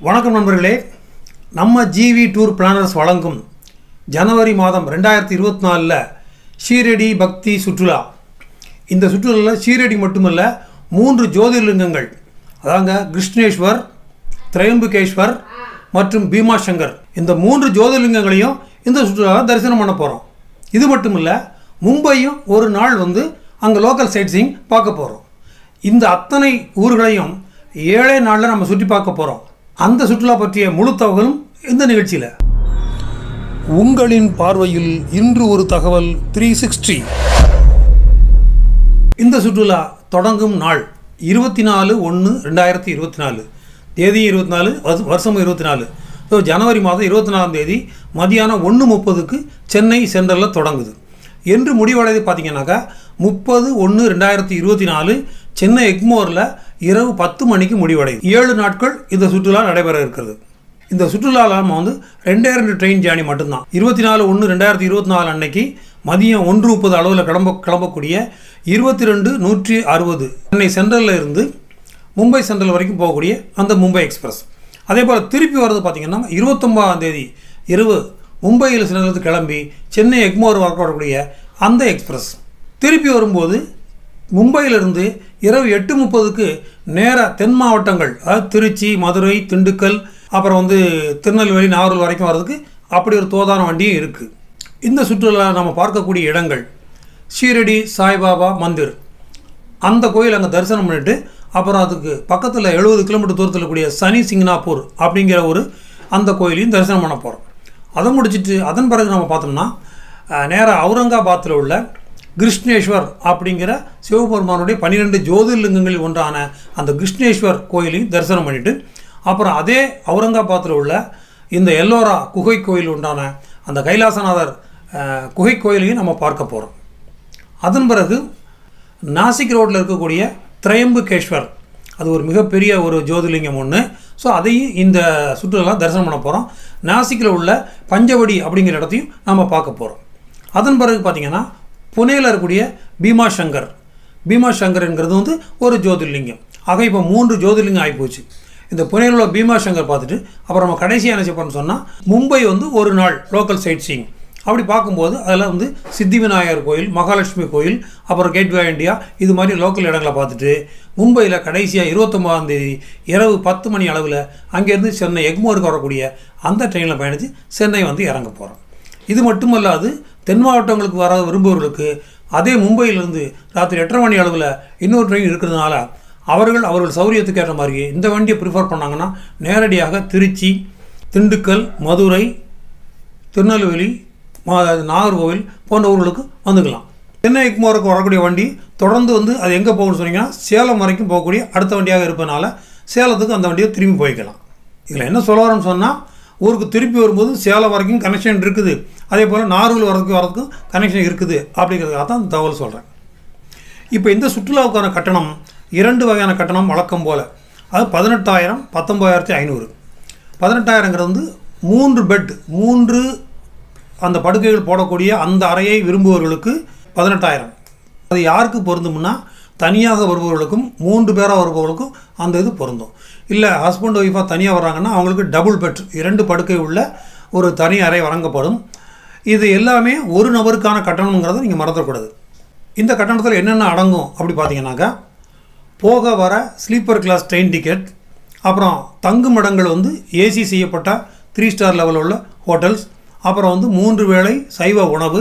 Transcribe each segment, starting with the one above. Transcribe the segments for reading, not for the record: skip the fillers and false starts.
வணக்கம் நண்பர்களே, நம்ம ஜிவி டூர் பிளானர்ஸ் வழங்கும் ஜனவரி மாதம் 2024 ஷீரடி பக்தி சுற்றுலா. இந்த சுற்றுலாவில் ஷீரடி மட்டுமல்ல, 3 ஜோதிர்லிங்கங்கள், அதாங்க கிருஷ்ணேஸ்வர், திரையம்புகேஸ்வர் மற்றும் பீமாசங்கர், இந்த 3 ஜோதிர்லிங்கங்களையும் இந்த சுற்றுலாவில் தரிசனம் பண்ண போகிறோம். இது மட்டும் இல்லை, மும்பையும் ஒரு நாள் வந்து அங்கே லோக்கல் சைட் சீயிங் பார்க்க போகிறோம். இந்த அத்தனை ஊர்களையும் 7 நாளில் நம்ம சுற்றி பார்க்க போகிறோம். அந்த சுற்றுலா பற்றிய முழு தகவலும் இந்த நிகழ்ச்சியில். உங்களின் பார்வையில் இன்று ஒரு தகவல் 360. இந்த சுற்றுலா தொடங்கும் நாள் 24/1/2024, தேதி 24, வருஷம் 24. ஸோ ஜனவரி மாதம் 24ஆம் தேதி மதியானம் 1:30க்கு சென்னை சென்ட்ரலில் தொடங்குது. என்று முடிவடைது பார்த்தீங்கன்னாக்கா 30/1/2024 சென்னை எக்மோரில் இரவு 10 மணிக்கு முடிவடைது. 7 நாட்கள் இந்த சுற்றுலா நடைபெற இருக்கிறது. இந்த சுற்றுலாவில் நம்ம வந்து 2 ட்ரெயின் ஜேர்னி மட்டும்தான். 24/1/2024 அன்னைக்கு மதியம் 1:30 அளவில் கிளம்பக்கூடிய 22/160 சென்னை சென்ட்ரலில் இருந்து மும்பை சென்ட்ரல் வரைக்கும் போகக்கூடிய அந்த மும்பை எக்ஸ்பிரஸ். அதே போல் திருப்பி வர்றது பார்த்திங்கன்னா 29ஆம் தேதி இரவு மும்பையில் சென்ட்ரலிருந்து கிளம்பி சென்னை எக்மோர் வரக்கூடிய அந்த எக்ஸ்பிரஸ். திருப்பி வரும்போது மும்பையிலிருந்து இரவு 8:30க்கு நேராக தென் மாவட்டங்கள், அதாவது திருச்சி, மதுரை, திண்டுக்கல், அப்புறம் வந்து திருநெல்வேலி, நாகூர் வரைக்கும் வர்றதுக்கு அப்படி ஒரு தோதான வண்டியும் இருக்குது. இந்த சுற்றுலா நம்ம பார்க்கக்கூடிய இடங்கள் ஷீரடி சாய்பாபா மந்திர், அந்த கோயில் அங்கே தரிசனம் பண்ணிவிட்டு அப்புறம் அதுக்கு பக்கத்தில் 70 கிலோமீட்டர் தூரத்தில் இருக்கக்கூடிய சனி சிங்னாப்பூர் அப்படிங்கிற ஒரு அந்த கோயிலையும் தரிசனம் பண்ண போகிறோம். அதை முடிச்சுட்டு அதன் பிறகு நம்ம பார்த்தோம்னா நேராக அவுரங்காபாத்தில் உள்ள கிருஷ்ணேஸ்வர் அப்படிங்கிற சிவபெருமானுடைய 12 ஜோதிர்லிங்கங்களில் ஒன்றான அந்த கிருஷ்ணேஸ்வர் கோயிலையும் தரிசனம் பண்ணிவிட்டு அப்புறம் அதே அவுரங்காபாத்தில் உள்ள இந்த எல்லோரா குகை கோயில் உண்டான அந்த கைலாசநாதர் குகை கோயிலையும் நம்ம பார்க்க போகிறோம். அதன் பிறகு நாசிக் ரோட்டில் இருக்கக்கூடிய திரையம்புகேஸ்வர், அது ஒரு மிகப்பெரிய ஒரு ஜோதிர்லிங்கம் ஒன்று. ஸோ அதையும் இந்த சுற்றுலா தரிசனம் பண்ண போகிறோம். நாசிக்கில் உள்ள பஞ்சவடி அப்படிங்கிற இடத்தையும் நம்ம பார்க்க போகிறோம். அதன் பிறகு பார்த்திங்கன்னா புனேயில் இருக்கக்கூடிய பீமாசங்கர்ங்கிறது வந்து ஒரு ஜோதிர்லிங்கம். ஆக இப்போ 3 ஜோதிர்லிங்கம் ஆகிப்போச்சு. இந்த புனேயில் உள்ள பீமாசங்கர் பார்த்துட்டு அப்புறம் நம்ம கடைசியாக என்ன செய்யப்போம்னு சொன்னால் மும்பை வந்து ஒரு நாள் லோக்கல் சைட் சீயிங். அப்படி பார்க்கும்போது அதில் வந்து சித்தி விநாயகர் கோயில், மகாலட்சுமி கோயில், அப்புறம் கேட்வே இண்டியா, இது மாதிரி லோக்கல் இடங்களை பார்த்துட்டு மும்பையில் கடைசியாக 29ஆம் தேதி இரவு 10 மணி அளவில் அங்கேருந்து சென்னை எக்மோருக்கு வரக்கூடிய அந்த ட்ரெயினில் பயணித்து சென்னை வந்து இறங்க போகிறோம். இது மட்டுமல்லாது தென் மாவட்டங்களுக்கு வர விரும்புவர்களுக்கு அதே மும்பையிலிருந்து ராத்திரி 8:30 மணி அளவில் இன்னொரு ட்ரெயின் இருக்கிறதுனால அவர்கள் சௌரியத்துக்கு ஏற்ற மாதிரியே இந்த வண்டியை ப்ரிஃபர் பண்ணாங்கன்னா நேரடியாக திருச்சி, திண்டுக்கல், மதுரை, திருநெல்வேலி, நாகர்கோவில் போன்ற ஊர்களுக்கு வந்துக்கலாம். சென்னை எக்மோருக்கு வரக்கூடிய வண்டி தொடர்ந்து வந்து அது எங்கே போகணும்னு சொன்னீங்கன்னா சேலம் வரைக்கும் போகக்கூடிய அடுத்த வண்டியாக இருப்பதனால சேலத்துக்கு அந்த வண்டியை திரும்பி போய்க்கலாம். இதில் என்ன சொல்ல வரோன்னு சொன்னால், ஊருக்கு திருப்பி வரும்போது சேலம் வரைக்கும் கனெக்ஷன் இருக்குது, அதே போல் நாகூர் வரதுக்கும் கனெக்ஷன் இருக்குது அப்படிங்கிறதுக்காக தான் அந்த தகவல் சொல்கிறேன். இப்போ இந்த சுற்றுலாவுக்கான கட்டணம் 2 வகையான கட்டணம் வழக்கம் போல். அது 18,000, 19,500. 18,000ங்கிறது வந்து 3 பெட், 3 அந்த படுக்கைகள் போடக்கூடிய அந்த அறையை விரும்புபவர்களுக்கு 18,000. அது யாருக்கு பொருந்தும்னா தனியாக வருபவர்களுக்கும் 3 பேராக வருபவர்களுக்கும் அந்த இது பொருந்தும். இல்லை ஹஸ்பண்ட் ஒய்ஃபாக தனியாக வர்றாங்கன்னா அவங்களுக்கு டபுள் பெட், 2 படுக்கை உள்ள ஒரு தனி அறை வழங்கப்படும். இது எல்லாமே ஒரு நபருக்கான கட்டணங்கிறத நீங்கள் மறந்துடக்கூடாது. இந்த கட்டணத்தில் என்னென்ன அடங்கும் அப்படி பார்த்தீங்கன்னாக்கா, போக வர ஸ்லீப்பர் கிளாஸ் ட்ரெயின் டிக்கெட், அப்புறம் தங்கும் இடங்கள் வந்து ஏசி செய்யப்பட்ட 3 ஸ்டார் லெவலில் உள்ள ஹோட்டல்ஸ், அப்புறம் வந்து 3 வேளை சைவ உணவு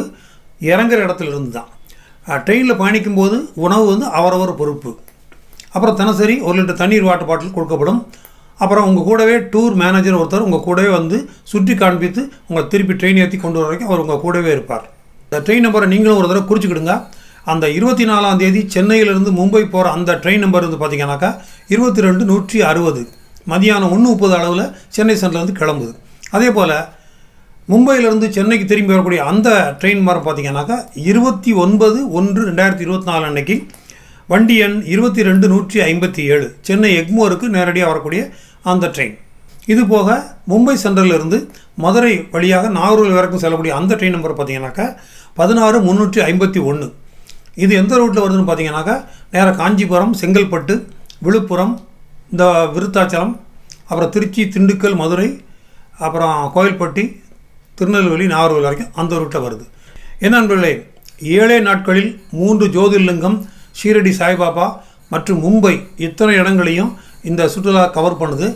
இறங்குற இடத்துல இருந்து தான். ட்ரெயினில் பயணிக்கும்போது உணவு வந்து அவரவர் பொறுப்பு. அப்புறம் தினசரி 1 லிட்டர் தண்ணீர் வாட்டர் பாட்டில் கொடுக்கப்படும். அப்புறம் உங்கள் கூடவே டூர் மேனேஜர் ஒருத்தர் உங்கள் கூடவே வந்து சுற்றி காண்பித்து உங்களை திருப்பி ட்ரெயின் ஏற்றி கொண்டு வர வரைக்கும் அவர் உங்கள் கூடவே இருப்பார். இந்த ட்ரெயின் நம்பரை நீங்களும் ஒரு தடவை குறிச்சிக்கிடுங்க. அந்த 24ஆம் தேதி சென்னையிலிருந்து மும்பை போகிற அந்த ட்ரெயின் நம்பர் வந்து பார்த்திங்கனாக்கா 22/160 மதியானம் 1:30 அளவில் சென்னை சென்ட்ரலேருந்து கிளம்புது. அதே போல் மும்பையிலிருந்து சென்னைக்கு திரும்பி வரக்கூடிய அந்த ட்ரெயின் மாதிரி பார்த்திங்கனாக்கா 29/1/2024 அன்னைக்கு வண்டி எண் 22/157 சென்னை எக்மோருக்கு நேரடியாக வரக்கூடிய அந்த ட்ரெயின். இது போக மும்பை சென்ட்ரலிருந்து மதுரை வழியாக நாகூர் வரைக்கும் செல்லக்கூடிய அந்த ட்ரெயின் நம்பர் பார்த்திங்கனாக்கா 16/351. இது எந்த ரூட்டில் வருதுன்னு பார்த்தீங்கன்னாக்கா நேராக காஞ்சிபுரம், செங்கல்பட்டு, விழுப்புரம், இந்த விருத்தாச்சலம், அப்புறம் திருச்சி, திண்டுக்கல், மதுரை, அப்புறம் கோயில்பட்டி, திருநெல்வேலி, நாகர்கோவில் வரைக்கும் அந்த ரூட்டில் வருது. என்ன நண்பர்களே, 7 நாட்களில் 3 ஜோதிர்லிங்கம், ஷீரடி சாய்பாபா மற்றும் மும்பை இத்தனை இடங்களையும் இந்த சுற்றுலா கவர் பண்ணுது.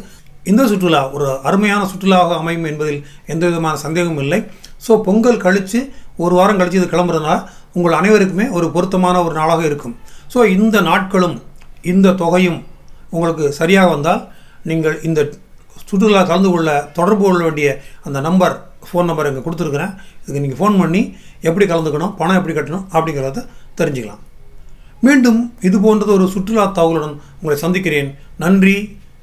இந்த சுற்றுலா ஒரு அருமையான சுற்றுலாவாக அமையும் என்பதில் எந்த விதமான சந்தேகமும் இல்லை. ஸோ பொங்கல் கழித்து ஒரு வாரம் கழித்து இது கிளம்புறதுனால உங்கள் அனைவருக்குமே ஒரு பொருத்தமான ஒரு நாளாக இருக்கும். ஸோ இந்த நாட்களும் இந்த தொகையும் உங்களுக்கு சரியாக வந்தால் நீங்கள் இந்த சுற்றுலா கலந்து கொள்ள தொடர்பு கொள்ள வேண்டிய அந்த நம்பர், ஃபோன் நம்பர் இங்கே கொடுத்துருக்குறேன். இதுக்கு நீங்கள் ஃபோன் பண்ணி எப்படி கலந்துக்கணும், பணம் எப்படி கட்டணும் அப்படிங்கிறத தெரிஞ்சுக்கலாம். மீண்டும் இது போன்றது ஒரு சுற்றுலா தகவலுடன் உங்களை சந்திக்கிறேன். நன்றி,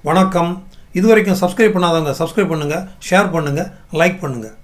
வணக்கம். இதுவரைக்கும் சப்ஸ்கிரைப் பண்ணாதவங்க சப்ஸ்கிரைப் பண்ணுங்கள், ஷேர் பண்ணுங்கள், லைக் பண்ணுங்கள்.